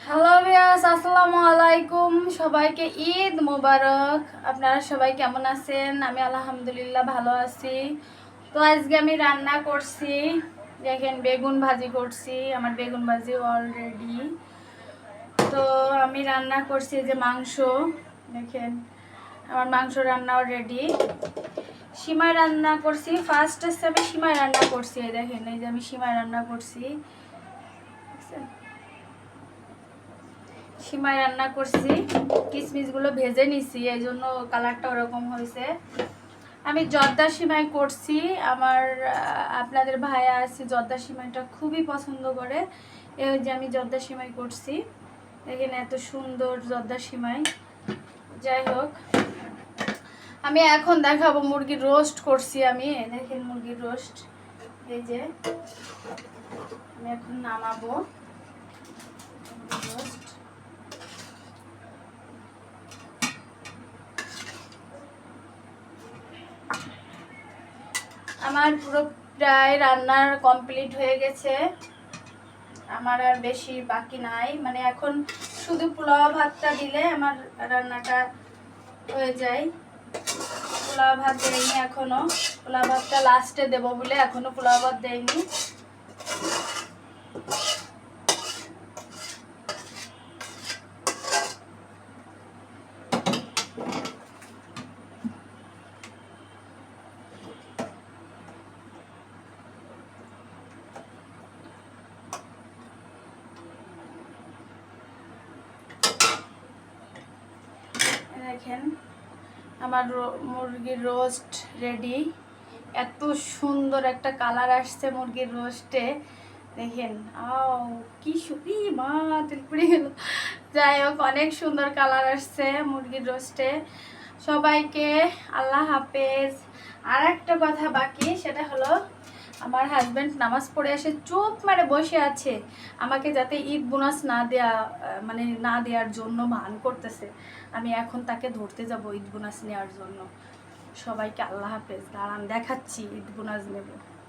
Hello viewers, আসসালামু আলাইকুম। সবাইকে ঈদ মোবারক। আপনারা সবাই কেমন আছেন? আমি আলহামদুলিল্লাহ ভালো আছি। তো আজকে আমি রান্না করছি, দেখেন বেগুন ভাজি করছি। আমার বেগুন ভাজি অলরেডি। তো আমি রান্না করছি যে মাংস, দেখেন আমার মাংস রান্নাও রেডি। সিমাই রান্না করছি, ফার্স্ট হচ্ছে আমি সিমাই রান্না করছি। দেখেন এই যে আমি সিমাই রান্না করছি, সিমাই রান্না করছি। কিশমিশগুলো ভেজে নিছি, এই জন্য কালারটা ওরকম হয়েছে। আমি জর্দা সিমাই করছি। আমার আপনাদের ভাইয়া আছে জর্দা সিমাইটা খুবই পছন্দ করে, এই যে আমি জর্দা সিমাই করছি। দেখেন এত সুন্দর জর্দা সিমাই। যাই হোক, আমি এখন দেখাবো মুরগির রোস্ট করছি। আমি দেখেন মুরগির রোস্ট, এই যে আমি এখন নামাবো রোস্ট। আমার পুরো প্রায় রান্নার কমপ্লিট হয়ে গেছে, আমার আর বেশি বাকি নাই। মানে এখন শুধু পোলাও ভাতটা দিলে আমার রান্নাটা হয়ে যায়। পোলাও ভাত দেয়নি এখনো, পোলাও ভাতটা লাস্টে দেবো বলে এখনো পোলাও ভাত দেয়নি। দেখেন আমার মুরগির রোস্ট রেডি। এত সুন্দর একটা কালার আসছে মুরগির রোস্টে, দেখেন। কি সুখী মা তেল পুড়ে গেল। যাই হোক, অনেক সুন্দর কালার আসছে মুরগির রোস্টে। সবাইকে আল্লাহ হাফেজ। আর একটা কথা বাকি, সেটা হলো আমার হাজব্যান্ড নামাজ পড়ে এসে চুপ মারে বসে আছে, আমাকে যাতে ঈদ বোনাস না দেয়া, মানে না দেওয়ার জন্য ভান করতেছে। আমি এখন তাকে ধরতে যাব ঈদ বোনাস নেওয়ার জন্য। সবাইকে আল্লাহ হাফেজ। দাঁড়ান দেখাচ্ছি ঈদ বোনাস নেব।